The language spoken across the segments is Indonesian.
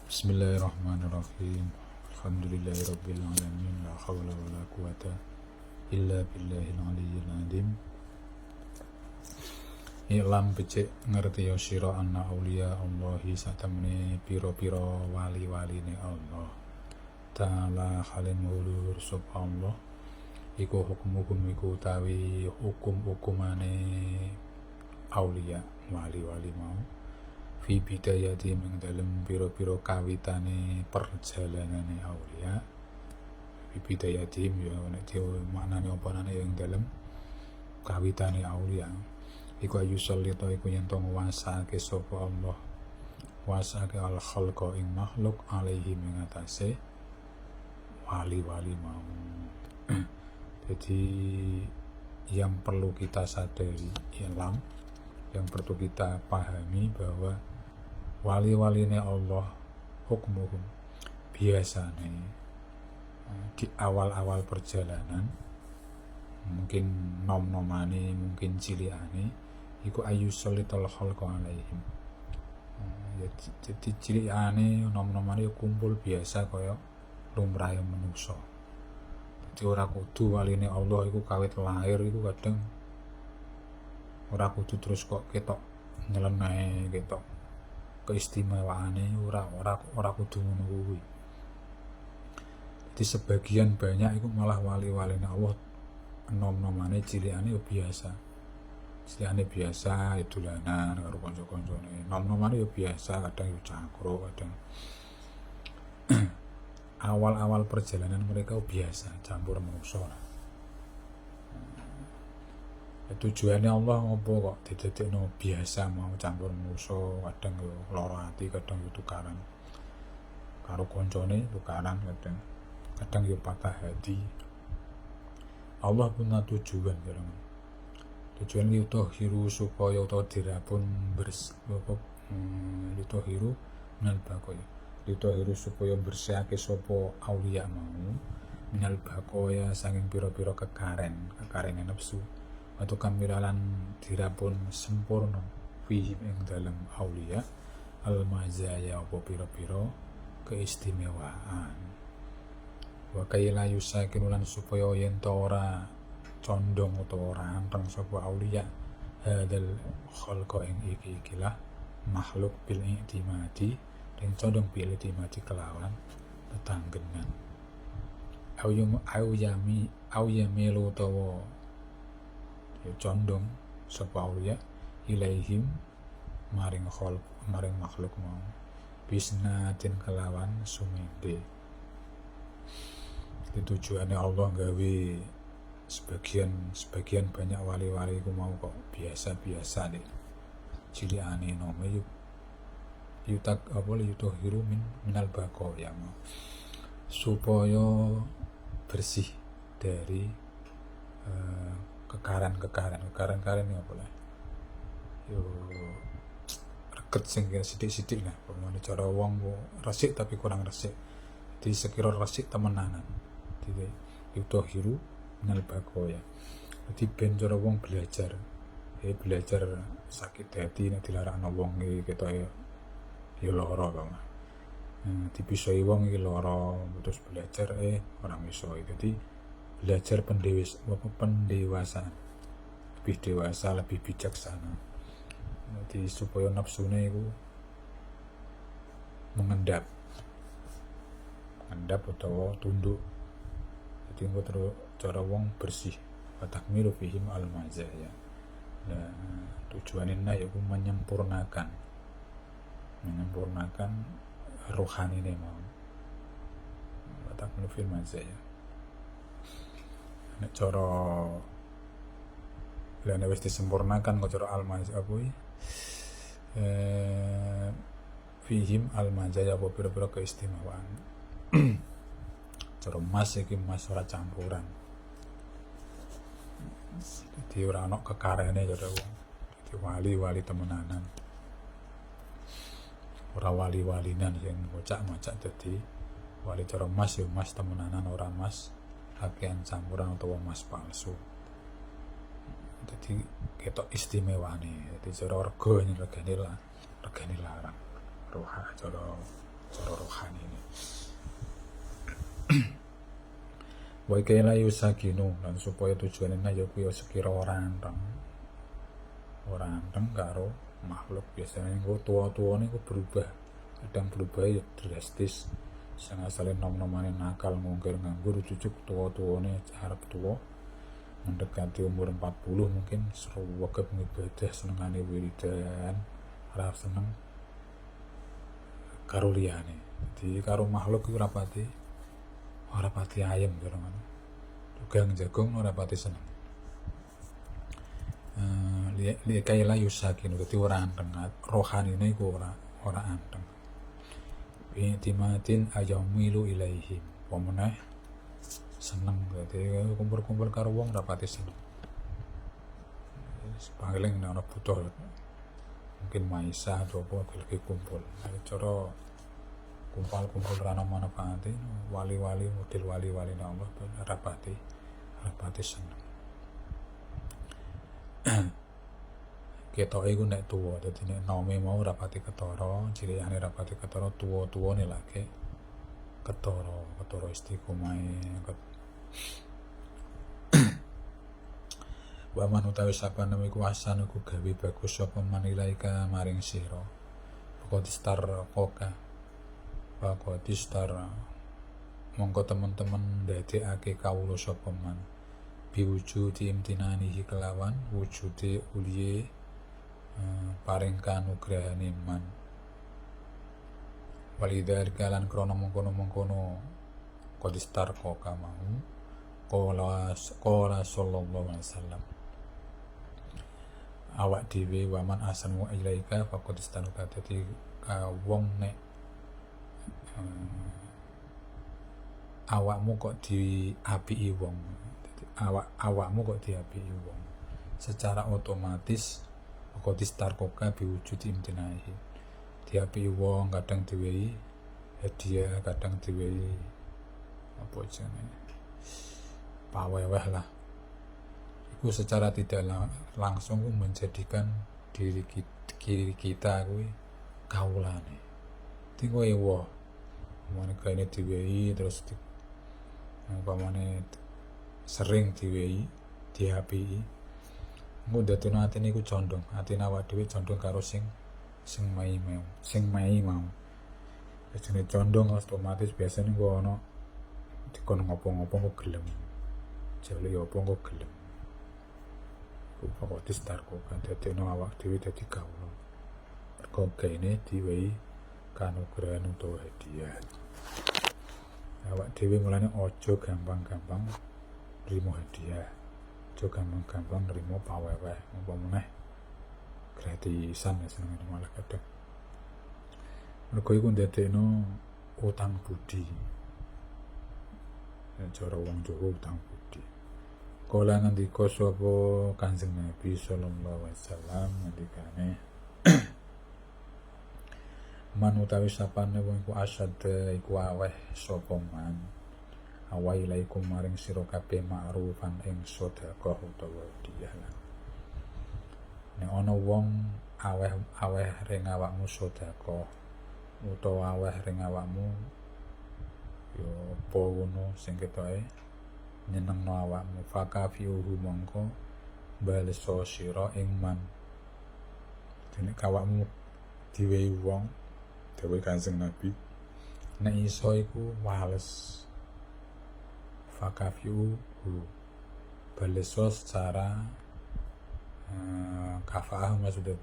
Bismillahirrahmanirrahim. Alhamdulillahirabbil alamin. La haula wala quwata illa billahil aliyyil azim. Ilam becik ngerti ya sira anna auliya Allahi satemene pira-pira wali-waline Allah Ta'ala halin ulur subhanallah iku hukum iku utawi hukum-hukumane auliya wali-wali mau fi bidayati ing dalem pira-pira kawitane perjalanane auliya fi bidayati ya nek maknane apa nane ing dalem kawitane auliya iku ayu sallita iku yen to nguwasake sapa Allah wasake al khalqa ing makhluk alaihi ing atase wali-wali mau. Jadi yang perlu kita sadari yang perlu kita pahami bahwa wali-waline Allah hukmuhum biasanya di awal-awal perjalanan mungkin nom-nomane mungkin cilikane iku ayu solital khalqa alaihim. Jadi cilikane nom-nomane kumpul biasa kaya lumrahe manusa. Jadi ora kudu waline Allah iku kawit lahir iku kadang ora kudu terus kok ketok nyeleneh ketok keistimewaane ora kudu ngono kuwi. Jadi sebagian banyak iku malah wali-waline Allah nom-nomane cilikane biasa. Cilikane biasa dolanan karo kanca-kancane. Nom-nomane biasa, kadang yo cakro, kadang awal-awal perjalanan mereka biasa campur manusa. Tujuannya Allah ngopo kok didadekno biasa mau campur manusa, kadang yo lara ati, kadang yo tukaran karo kancane, tukaran kadang yo patah hati. Allah punya tujuan bareng. Tujuan yutahhiru supaya utawa dirapun yutahhiru minal baqaya. Yutahhiru supaya bersihake sapa auliya mau minal baqaya saking pira-pira kekaren nafsu atau kamilalan dirapun sempurna fi ing dalam auliya al mazaya apa pira-pira keistimewaan. Wa kaila yusakinulan supaya yen ta ora condong utawa ora anteng sapa auliya hadal khalqa ing ikilah makhluk bil i'timadi dan condong bil i'timadi kelawan tetanggenan au yamilu utawa ya condong sapa auliya ilaihim maring makhluk mau bisnatin kelawan sumende. Tujuannya Allah gawe sebagian banyak wali-wali ku mau kok biasa-biasa deh cilikane nome yutak apa yutahhiru minal baqaya mau supaya bersih dari kekaran ini apa lah yo reket sing sithik-sithik lah pemane cara wong resik tapi kurang resik di sekira resik temenanan jadi yutahhiru minal baqaya. Jadi ben cara wong belajar sakit hati nek dilarakno wong iki ketok ya lara kok. Dipisoi wong iki lara terus belajar orang iso. Jadi belajar pendewasaan. Lebih dewasa, lebih bijaksana. Jadi supaya nafsune iku mengendap utawa tunduk. Jadi engko terus cara wong bersih watakmilu fihim al-mazaya. Nah, tujuannya yaitu menyempurnakan rohani ini mau watakmilu fihim al-mazaya. Nek cara lene wis disempurnakan kok cara al-mazaya apa fihim al-mazaya apa pira-pira keistimewaan. Cara mas iki mas ora campuran. Jadi ora ana kekarene cara wong. Jadi wali-wali temenanan. Ora wali-walinan sing ngocak-ngocak dadi wali cara mas ya mas temenanan ora mas kakean campuran utawa mas palsu. Jadi ketok istimewane. Jadi cara rega regane larang. Roha cara cara rohani ini. Wa kaila yusakinu lan supaya tujuannya ya kuwi sekira ora anteng karo makhluk. Biasanya kok tua-tua niku berubah, kadang berubah ya drastis. Sing asale nom-nomane nakal ngungkir-nganggur cucuk tua-tuane arep tua mendekati umur 40 mungkin srewegep ngibadah senengane wiridan ora seneng karo liyane. Jadi karo makhluk iku ora pati ayem karo ngono. Dugang jagung ora pati seneng. Li kaila yusakin dadi ora anteng, rohanine iku ora anteng. Intimatin ayamilu ilaihim. Pemeneh seneng dadi kumpul-kumpul karo wong ora pati seneng. Paling nek ana butuh mungkin maisa atau apa lagi kumpul. Cara kumpul rano manfaate wali-wali model wali-wali Allah rapati seneng. Ketok iku nek tuwa dadi nek nome mau rapati ketara, cilikane rapati ketara, tuwa-tuwane lagi ketara istiqomahe. Wa man utawi sapane iku asan iku gawe bagus sapa manilaika maring sira. Pakistar mongko teman-teman ndadekake kawula sapa man biwujudi imtinanihi kelawan wujude uliye paring kanugrahane man. Walidhalika lan krana mengkono-mengkono qadistar koka mau qala sallallahu alaihi wasallam awak dhewe waman asanu ilaika faqad istanuka. Dadi wong nek awakmu kok diapiki wong, awakmu kok diapiki wong secara otomatis faqad istarkoka biwujud imtinahi. Diapiki wong kadang diwehi hadiah, kadang diwehi apa jenenge paweweh lah. Iku secara tidak langsung menjadikan diri kita kuwi kaulane. Dadi kowe wae mane kene diwehi terus umpamane sering diwehi diapiki. Engko dadine atine iku condong, atine awak dhewe condong karo sing mai mau. Jenenge condong otomatis biasanya engko ana dikon ngopo-ngopo kok gelem. Jale yo apa kok gelem. Kok distarko kan dadene awak dhewe dadi kawula. Mergo kene diwehi kanugrahan utawa hadiah. Awak dhewe mulane aja gampang-gampang nrimo hadiah. Aja gampang-gampang nrimo paweweh, apa meneh gratisan seneng malah kadang. Mergo iku ndadekno utang budi. Cara wong Jawa utang budi. Kala ngendika sapa Kanjeng Nabi sallallahu alaihi wasallam ngendikane man utawi sapane wong iku asad iku aweh sapa man awai laikum maring sira kabeh ma'rufan ing sedekah utawa hadiah. Nek ana wong aweh ring awakmu sedekah utawa aweh ring awakmu yo apa ngono sing ketoke nyenengno awakmu fakafiuhu mongko bales sira ing man. Dene awakmu diwehi wong dawuh Kanjeng Nabi nek iso iku wales fakafiuhu bales secara kafaah maksudnya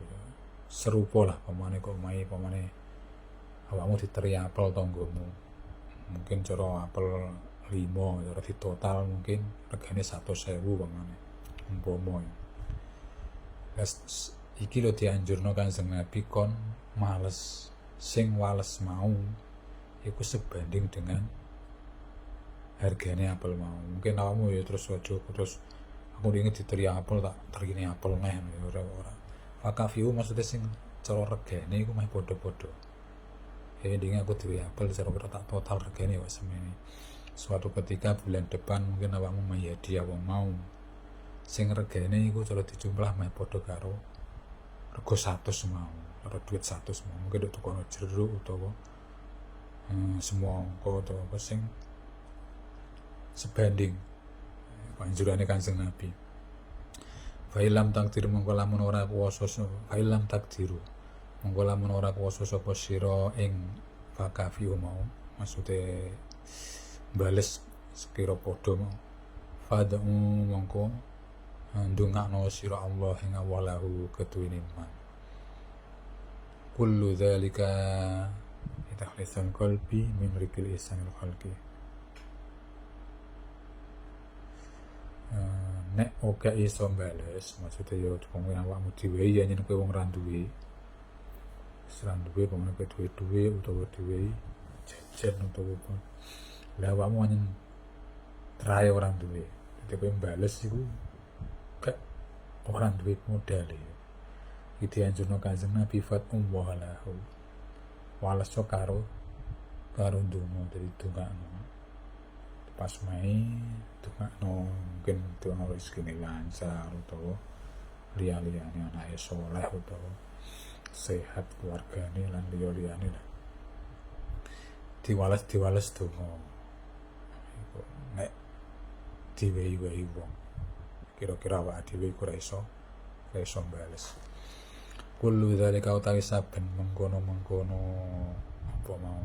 serupa lah pamane kok pamane awakmu diteri apel tanggomu mungkin cara apel 5 cara di total mungkin regane 100.000 pamane umpama. Iki lho dianjurno Kanjeng Nabi kon males sing wales mau iku sebanding dengan hargane apel mau. Mungkin awakmu ya terus aku ingin diteri apel tak terine apel meh ora. Fakafiu maksudnya sing cara regane iku meh padha-padha. Dingin aku duwe apel cara tak total regane wis semene. Suatu ketika bulan depan mungkin awakmu meh hadiah wong mau sing regane iku cara dijumlah meh padha karo rego 100 mau, karo duit 100 mau. Mungkin untuk kono jeruk utawa semua angka atau apa sing sebanding panjurane Kanjeng Nabi. Failam takdir mongko lamun ora kuwasa failam takdiru mongko lamun ora kuwasa sapa sira ing fakafi mau maksude bales sekira padha mau fad'u mongko ndongakno sira Allah ing awalahu ketuwine man kullu dzalika tahlisan qalbi min rikil ihsanil khalqi. Nek oke iso bales maksudnya ya wong awakmu dhewe ya yen kowe wong ra duwe pemene kowe duwe utawa dhewe jajan utawa apa lah awakmu nyen trae ora duwe dadi kowe bales iku gak ora duwe modal ya iki anjurno Kanjeng Nabi fatullah lahu wales karo ndonga dari dongakno pas mai dongakno mungkin doa rezeki lancar utawa liya-liyane anake saleh utawa sehat keluargane lan liya-liyane lah diwales donga iku nek diwehi-wehi wong kira-kira awake dhewe iku ora iso bales kullu dzalika utawi saben mengkono-mengkono apa mau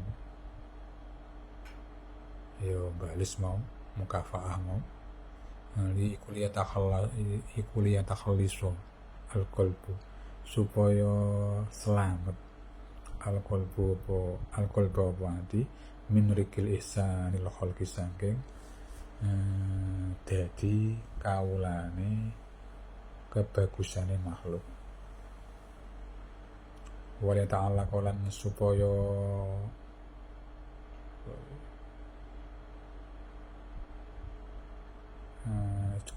yo bales mau mukafaah mau li kuliah takhallisu al-qalbu supaya selamat al-qalbu apa hati min rikil ihsanil khalqi saking dadi kawulane kebagusane makhluk wali ta'ala kolan supaya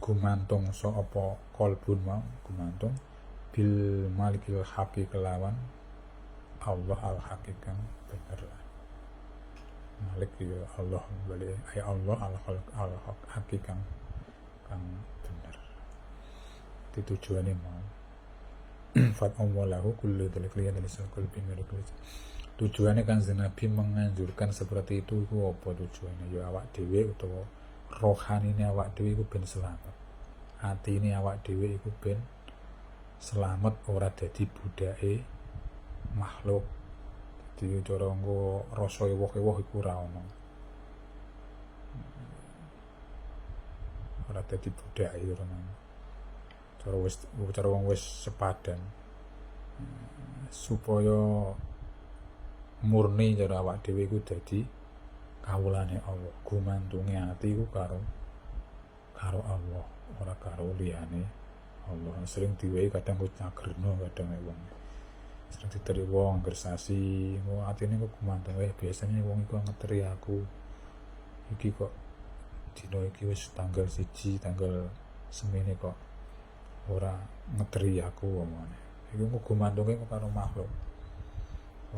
gumantung so apa kolbun mau gumantung bil malikil haqi kelawan Allah al haqiqan bener lah malik ya Allah balik ay Allah al haqiqan kang bener itu tujuannya mau fat awalahu kullu dzalika dari qalbi mirikul tujuannya kan Nabi menganjurkan seperti itu apa tujuannya ya awak dhewe utawa rohani ini awak dhewe iku ben selamat hati ini awak dhewe iku ben selamat ora dadi budake makhluk dadi cara nggo rasa ewoh-ewoh iku ora ono ora dadi budake ora cara wong wis sepadan supaya murni cara awak dhewe iku dadi kawulane Allah gumantunge ati iku karo Allah ora karo liyane Allah sering diwehi kadang kok nyagerno kadang wong sering diteri wong gersasi wong atine kok gumantung biasanya wong iku ngeteri aku iki kok dino iki wis tanggal 1 tanggal semene kok ora ngeteri aku omone iku kok gumantunge kok karo makhluk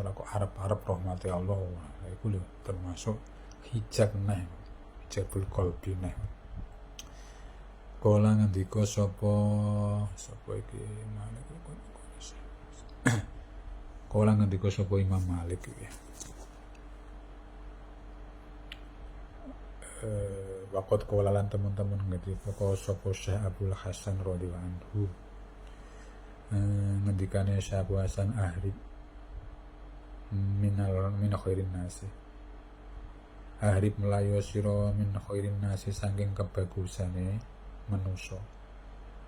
ora kok arep-arep rahmati Allah iku lho termasuk hijab hijabul qalbi kala ngendika sapa iki Malik kala ngendika sapa Imam Malik iki waktu kala lan teman-teman ngendika sapa Syekh Abdul Hasan radhiyallahu anhu ngendikane Syekh Abu Hasan Ahrib min khairin nasi Ahrib melayu sira min khairin nasi saking kebagusane manusa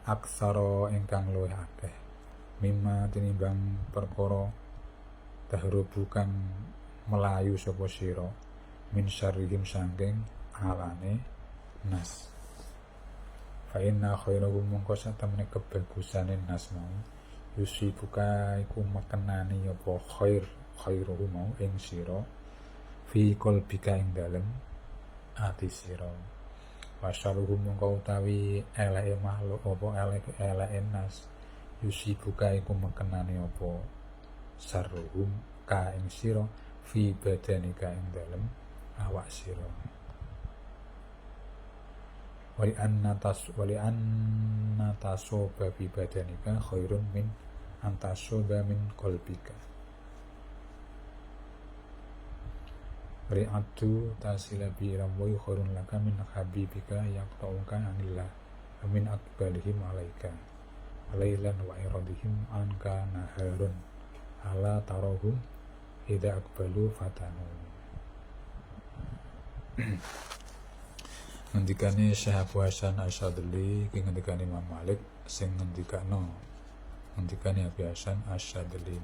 aksara ingkang luwih akeh mimma tinimbang perkara tahrubu kang melayu sapa sira min syarrihim saking alane nas fa inna khairahum mongko satemene kebagusane nas mau yusibuka iku mekenani apa khairuhum mau ing sira fi qalbika ing dalem ati sira wasaluhum mongko utawi eleke makhluk apa eleke nas yusibuka iku mekenani apa sarruhum ka ing sira fi badanika ing dalem awak sira wali anna tasoba bi badanika khairun min antasoba min qalbika ri'atu tasila bi ramwi khairun laka min habibika yaqta'uka anillah min akbalihim alaika alailan wa iradihim anka naharun ala tarahum idza akbalu fatanu. Ngendikane Syekh Abu Hasan Asyadili ki ngendikane Imam Malik sing ngendikane Abu Hasan Asyadili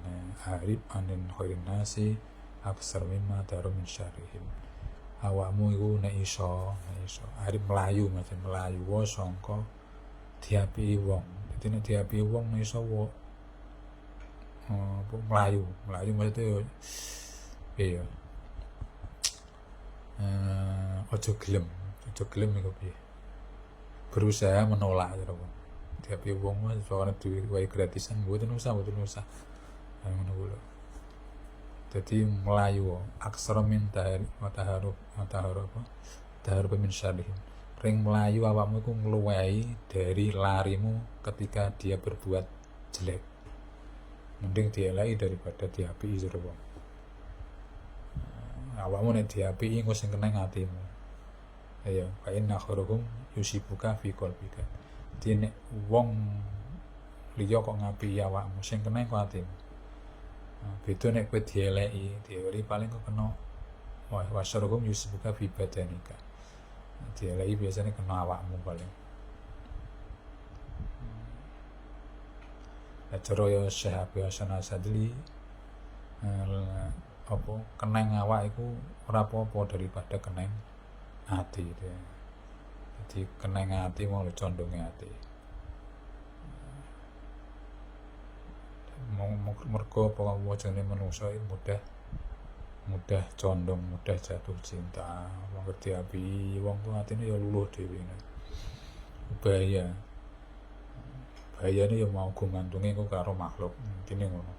arif anin khairin nasi aksar mimma taru min syarihim. Awakmu iku nek iso arif melayu macam melayu wa sangka diapi wong. Dadi nek diapi wong nek iso melayu maksudnya iya ojo gelem iku piye, berusaha menolak terus diapi wong soalnya duwe wae gratisan mboten usah ngono lho. Dadi melayu aksara min taharub min syarihim, ring melayu awakmu iku ngluwehi dari larimu ketika dia berbuat jelek, mending dielai daripada diapi jero wong. Awakmu nek diapi engko sing kena atimu. Ayo, fa inna khairukum yusibuka fi qalbika. Dene wong liya kok ngapi awakmu sing kena kok atimu. Beda nek kowe dieleki, dieleki paling kok kena wasyarukum yusibuka fi badanika. Dieleki biasanya kena awakmu paling. Cara ya Syekh Abu Hasan Asyadili keneng awak iku ora apa-apa daripada keneng ati. Jadi keneng ati mau condonge ati. Mergo apa wajane manungsa mudah condong, mudah jatuh cinta. Wong ngerti api wong ku atine ya luluh dhewe. Bahayane ya mau gumantunge ku karo makhluk. Intine ngono.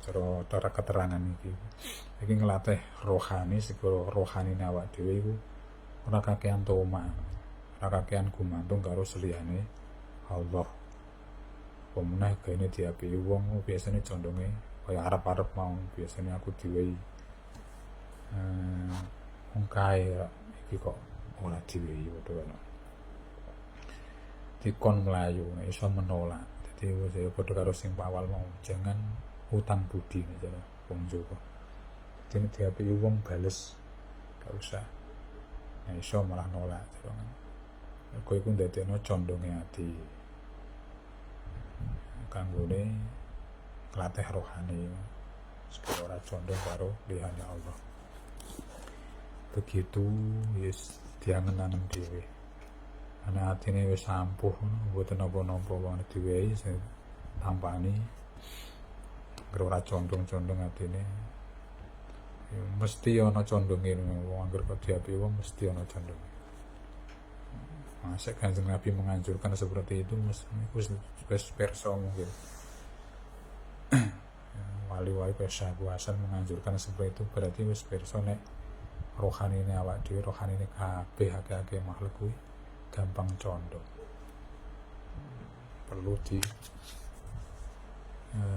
Cara keterangan iki ngelatih rohani, segala rohanine awak dhewe iku ora kakean toma, ora kakean gumantung karo seliyane Allah. Pemenah gaene diapi wong biasane condonge kaya arep-arep mau, biasane aku diwehi wong kae iki kok ora diwehi padha dikon melayu nek iso menolak. Dadi wis padha karo sing awal mau, jangan utang budi nek jare wong Jawa. Dene diapi wong bales gak usah. Nek iso malah nolak terus. Kowe iku ndadekno condonge ati. Kanggone nglatih rohani supaya ora condong karo liyane Allah. Begitu yes diangen-angen dhewe. Ana atine wis ampuh mboten napa-napa wong diwehi sing tampani ora condong-condong atine. Mesti ana condonge wong anggere kok diapi wong mesti ana condonge. Masa Kanjeng Nabi menganjurkan seperti itu, wis perso mungkin. Wali-wali Syekh Abu Hasan menganjurkan seperti itu, berarti wis perso nek rohanine awak dhewe, rohanine kabeh akeh-akeh makhluk kuwi gampang condong. Perlu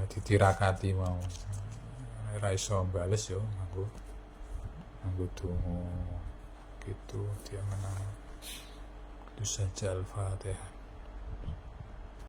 ditirakati mau. Ora iso bales yo nganggo donga gitu diangen-angen. Itu saja Al-Fatihah.